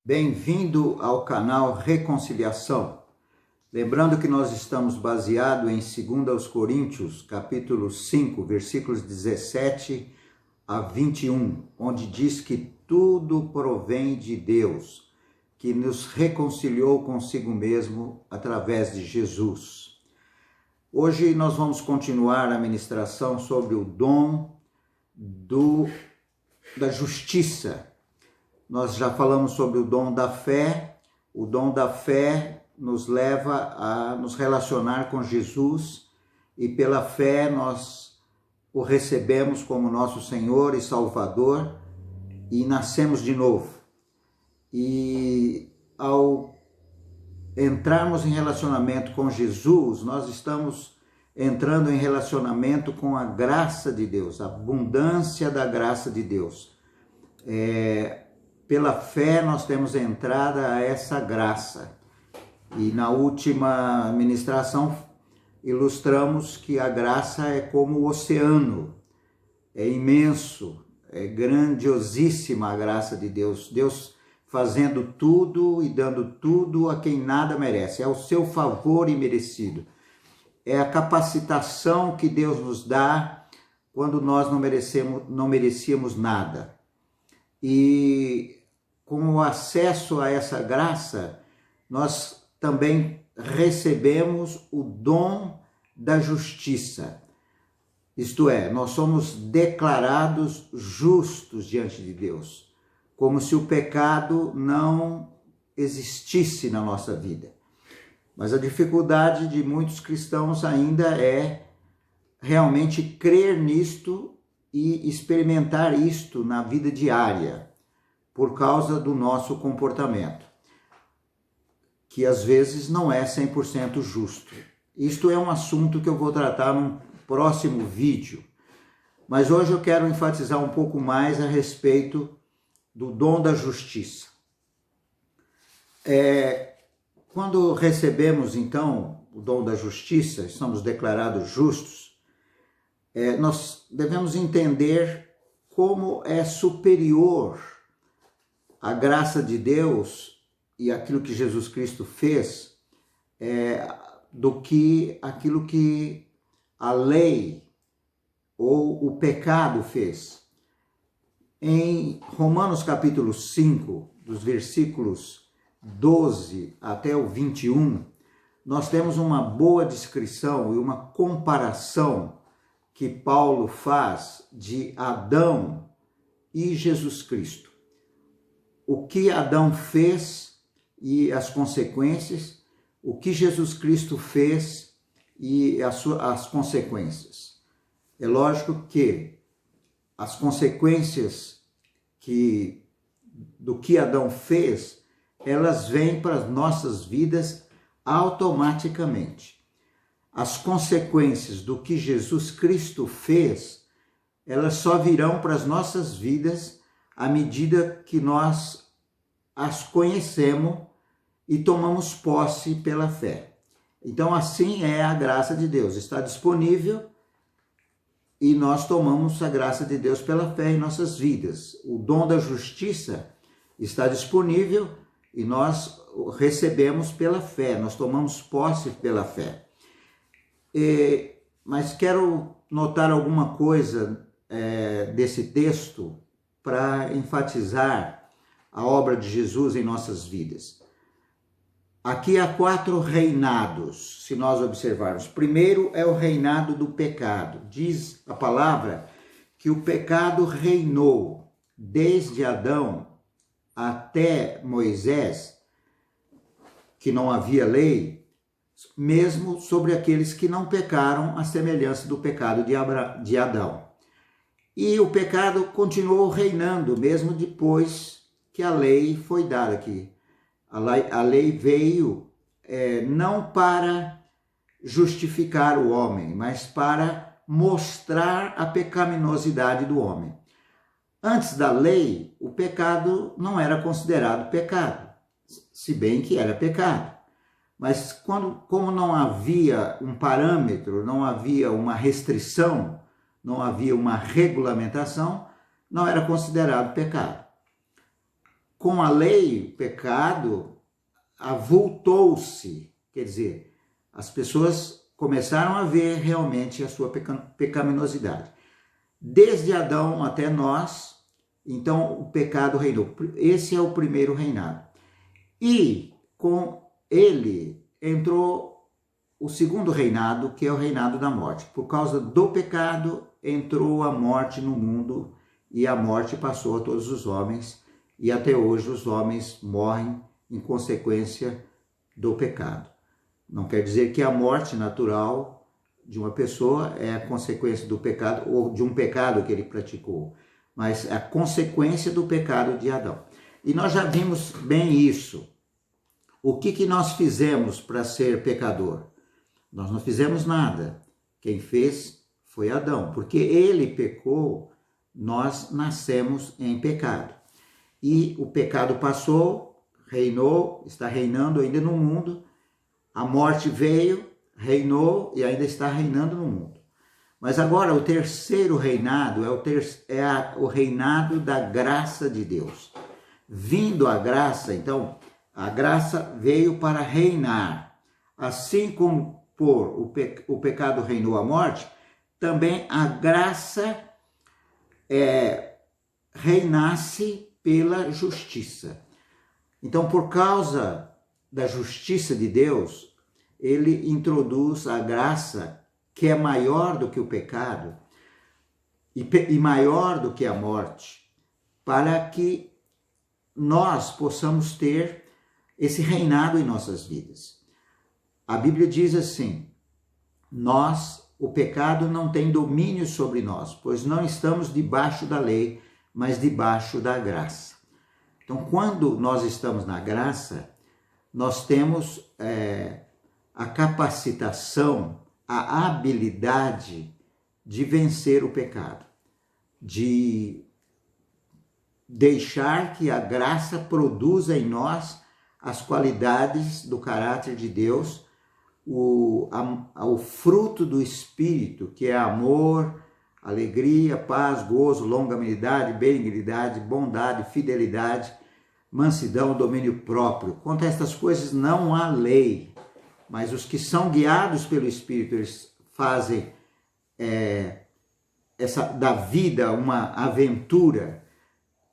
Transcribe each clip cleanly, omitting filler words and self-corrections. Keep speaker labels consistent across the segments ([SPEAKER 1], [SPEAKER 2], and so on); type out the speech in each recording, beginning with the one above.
[SPEAKER 1] Bem-vindo ao canal Reconciliação. Lembrando que nós estamos baseados em 2 Coríntios, capítulo 5, versículos 17 a 21, onde diz que tudo provém de Deus, que nos reconciliou consigo mesmo através de Jesus. Hoje nós vamos continuar a ministração sobre o dom da justiça. Nós já falamos sobre o dom da fé. O dom da fé nos leva a nos relacionar com Jesus e pela fé nós o recebemos como nosso Senhor e Salvador e nascemos de novo. E ao entrarmos em relacionamento com Jesus, nós estamos entrando em relacionamento com a graça de Deus, a abundância da graça de Deus. Pela fé nós temos entrada a essa graça. E na última ministração ilustramos que a graça é como o oceano, é imenso, é grandiosíssima a graça de Deus. Deus fazendo tudo e dando tudo a quem nada merece, é o seu favor imerecido. É a capacitação que Deus nos dá quando nós não merecíamos nada. E com o acesso a essa graça, nós também recebemos o dom da justiça. Isto é, nós somos declarados justos diante de Deus, como se o pecado não existisse na nossa vida. Mas a dificuldade de muitos cristãos ainda é realmente crer nisto e experimentar isto na vida diária, por causa do nosso comportamento, que às vezes não é 100% justo. Isto é um assunto que eu vou tratar num próximo vídeo, mas hoje eu quero enfatizar um pouco mais a respeito do dom da justiça. Quando recebemos, então, o dom da justiça, somos declarados justos, nós devemos entender como é superior a graça de Deus e aquilo que Jesus Cristo fez do que aquilo que a lei ou o pecado fez. Em Romanos capítulo 5, dos versículos 12 até o 21, nós temos uma boa descrição e uma comparação que Paulo faz de Adão e Jesus Cristo. O que Adão fez e as consequências, o que Jesus Cristo fez e as consequências. É lógico que as consequências do que Adão fez, elas vêm para as nossas vidas automaticamente. As consequências do que Jesus Cristo fez, elas só virão para as nossas vidas à medida que nós as conhecemos e tomamos posse pela fé. Então, assim é a graça de Deus. Está disponível e nós tomamos a graça de Deus pela fé em nossas vidas. O dom da justiça está disponível e nós o recebemos pela fé, nós tomamos posse pela fé. Mas quero notar alguma coisa desse texto para enfatizar a obra de Jesus em nossas vidas. Aqui há 4 reinados, se nós observarmos. Primeiro é o reinado do pecado. Diz a palavra que o pecado reinou desde Adão até Moisés, que não havia lei, mesmo sobre aqueles que não pecaram à semelhança do pecado de Adão. E o pecado continuou reinando, mesmo depois que a lei foi dada aqui. A lei veio não para justificar o homem, mas para mostrar a pecaminosidade do homem. Antes da lei, o pecado não era considerado pecado, se bem que era pecado. Mas como não havia um parâmetro, não havia uma restrição, não havia uma regulamentação, não era considerado pecado. com a lei, o pecado avultou-se, quer dizer, as pessoas começaram a ver realmente a sua pecaminosidade. Desde Adão até nós, então o pecado reinou. Esse é o primeiro reinado. E com ele entrou o segundo reinado, que é o reinado da morte. Por causa do pecado, entrou a morte no mundo e a morte passou a todos os homens. E até hoje os homens morrem em consequência do pecado. Não quer dizer que a morte natural de uma pessoa é a consequência do pecado ou de um pecado que ele praticou, mas é a consequência do pecado de Adão. E nós já vimos bem isso. O que nós fizemos para ser pecador? Nós não fizemos nada. Quem fez foi Adão, porque ele pecou, nós nascemos em pecado. E o pecado passou, reinou, está reinando ainda no mundo. A morte veio, reinou e ainda está reinando no mundo. Mas agora o terceiro reinado é o reinado da graça de Deus. Vindo a graça, então, a graça veio para reinar. Assim como por o pecado reinou a morte, também a graça reinasse pela justiça. Então, por causa da justiça de Deus, ele introduz a graça que é maior do que o pecado e maior do que a morte, para que nós possamos ter esse reinado em nossas vidas. A Bíblia diz assim: o pecado não tem domínio sobre nós, pois não estamos debaixo da lei, mas debaixo da graça. Então, quando nós estamos na graça, nós temos a capacitação, a habilidade de vencer o pecado, de deixar que a graça produza em nós as qualidades do caráter de Deus, o fruto do Espírito, que é amor, alegria, paz, gozo, longanimidade, benignidade, bondade, fidelidade, mansidão, domínio próprio. Quanto a estas coisas não há lei, mas os que são guiados pelo Espírito, eles fazem da vida uma aventura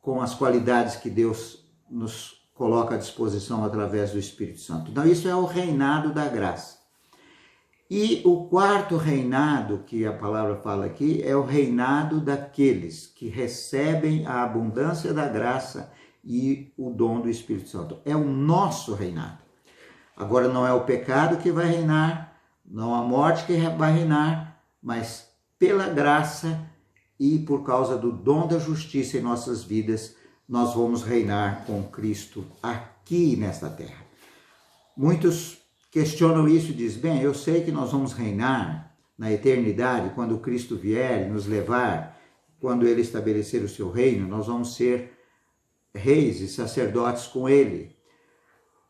[SPEAKER 1] com as qualidades que Deus nos coloca à disposição através do Espírito Santo. Então isso é o reinado da graça. E o quarto reinado que a palavra fala aqui é o reinado daqueles que recebem a abundância da graça e o dom do Espírito Santo. É o nosso reinado. Agora não é o pecado que vai reinar, não a morte que vai reinar, mas pela graça e por causa do dom da justiça em nossas vidas, nós vamos reinar com Cristo aqui nesta terra. Muitos questionam isso e dizem: bem, eu sei que nós vamos reinar na eternidade, quando Cristo vier e nos levar, quando Ele estabelecer o seu reino, nós vamos ser reis e sacerdotes com Ele.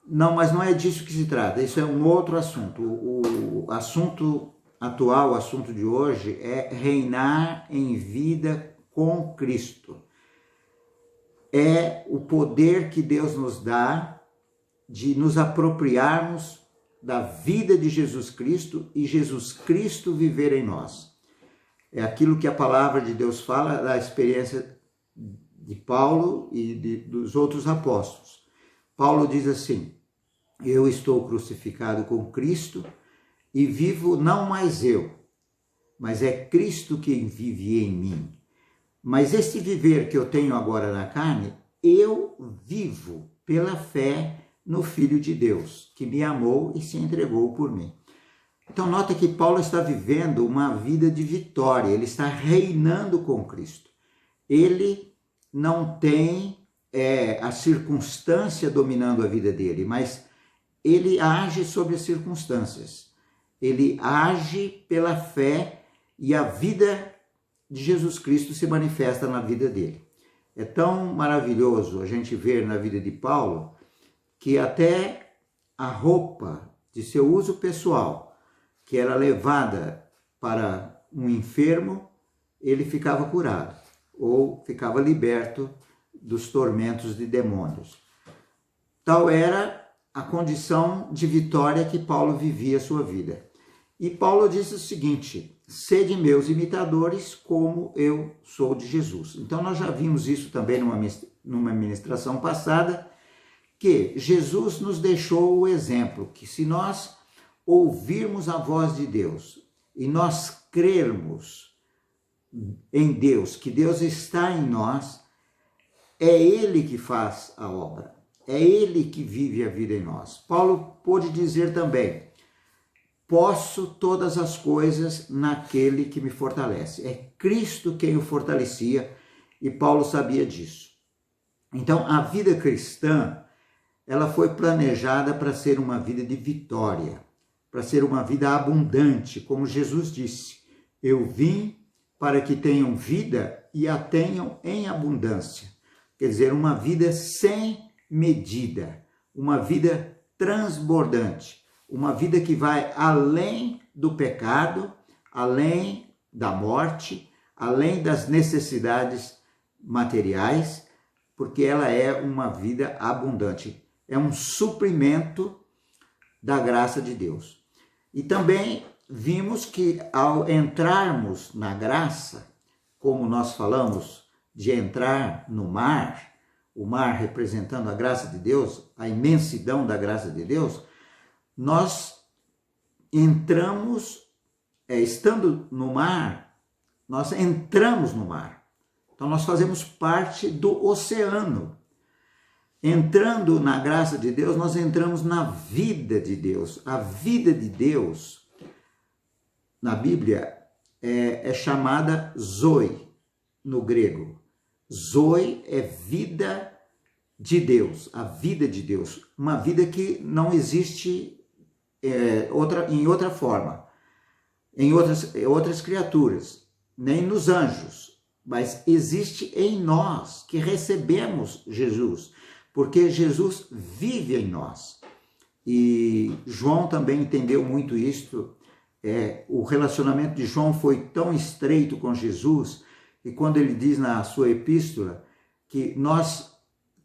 [SPEAKER 1] Não, mas não é disso que se trata, isso é um outro assunto. O assunto atual, o assunto de hoje é reinar em vida com Cristo. É o poder que Deus nos dá de nos apropriarmos da vida de Jesus Cristo e Jesus Cristo viver em nós. É aquilo que a palavra de Deus fala da experiência de Paulo e dos outros apóstolos. Paulo diz assim: eu estou crucificado com Cristo e vivo não mais eu, mas é Cristo quem vive em mim. Mas esse viver que eu tenho agora na carne, eu vivo pela fé no Filho de Deus, que me amou e se entregou por mim. Então nota que Paulo está vivendo uma vida de vitória, ele está reinando com Cristo. Ele não tem a circunstância dominando a vida dele, mas ele age sobre as circunstâncias. Ele age pela fé e a vida de Jesus Cristo se manifesta na vida dele. É tão maravilhoso a gente ver na vida de Paulo que até a roupa de seu uso pessoal, que era levada para um enfermo, ele ficava curado ou ficava liberto dos tormentos de demônios. Tal era a condição de vitória que Paulo vivia a sua vida. E Paulo disse o seguinte: sede meus imitadores, como eu sou de Jesus. Então nós já vimos isso também numa ministração passada, que Jesus nos deixou o exemplo, que se nós ouvirmos a voz de Deus e nós crermos em Deus, que Deus está em nós, é Ele que faz a obra, é Ele que vive a vida em nós. Paulo pôde dizer também: posso todas as coisas naquele que me fortalece. É Cristo quem o fortalecia, e Paulo sabia disso. Então, a vida cristã, ela foi planejada para ser uma vida de vitória, para ser uma vida abundante, como Jesus disse: eu vim para que tenham vida e a tenham em abundância. Quer dizer, uma vida sem medida, uma vida transbordante, uma vida que vai além do pecado, além da morte, além das necessidades materiais, porque ela é uma vida abundante, é um suprimento da graça de Deus. E também vimos que ao entrarmos na graça, como nós falamos de entrar no mar, o mar representando a graça de Deus, a imensidão da graça de Deus, nós entramos, estando no mar, nós entramos no mar. Então nós fazemos parte do oceano. Entrando na graça de Deus, nós entramos na vida de Deus. A vida de Deus, na Bíblia, é chamada Zoe, no grego. Zoe é vida de Deus, a vida de Deus. Uma vida que não existe em outra forma, em outras criaturas, nem nos anjos, mas existe em nós, que recebemos Jesus, porque Jesus vive em nós. E João também entendeu muito isto. O relacionamento de João foi tão estreito com Jesus, e quando ele diz na sua epístola que nós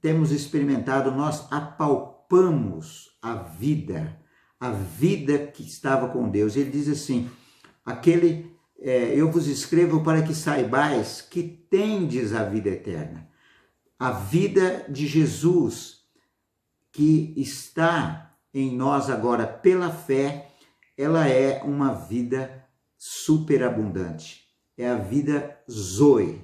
[SPEAKER 1] temos experimentado, nós apalpamos a vida que estava com Deus. Ele diz assim: eu vos escrevo para que saibais que tendes a vida eterna. A vida de Jesus, que está em nós agora pela fé, ela é uma vida superabundante. É a vida Zoe,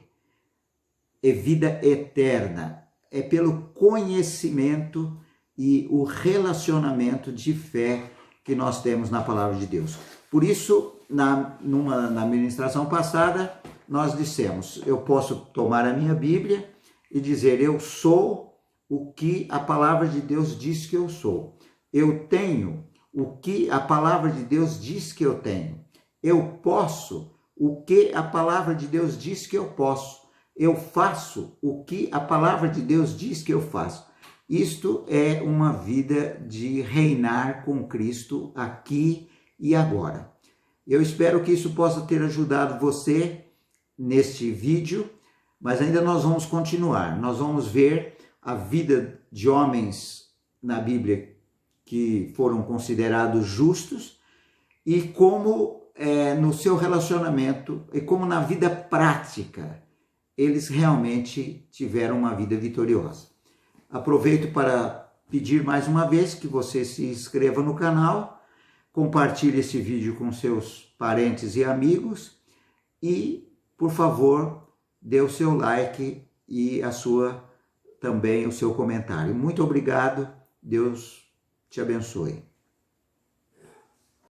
[SPEAKER 1] é vida eterna, é pelo conhecimento e o relacionamento de fé que nós temos na palavra de Deus. Por isso, na ministração passada, nós dissemos: eu posso tomar a minha Bíblia e dizer: eu sou o que a palavra de Deus diz que eu sou. Eu tenho o que a palavra de Deus diz que eu tenho. Eu posso o que a palavra de Deus diz que eu posso. Eu faço o que a palavra de Deus diz que eu faço. Isto é uma vida de reinar com Cristo aqui e agora. Eu espero que isso possa ter ajudado você neste vídeo, mas ainda nós vamos continuar. Nós vamos ver a vida de homens na Bíblia que foram considerados justos e como no seu relacionamento e como na vida prática eles realmente tiveram uma vida vitoriosa. Aproveito para pedir mais uma vez que você se inscreva no canal, compartilhe esse vídeo com seus parentes e amigos e, por favor, dê o seu like e também o seu comentário. Muito obrigado, Deus te abençoe.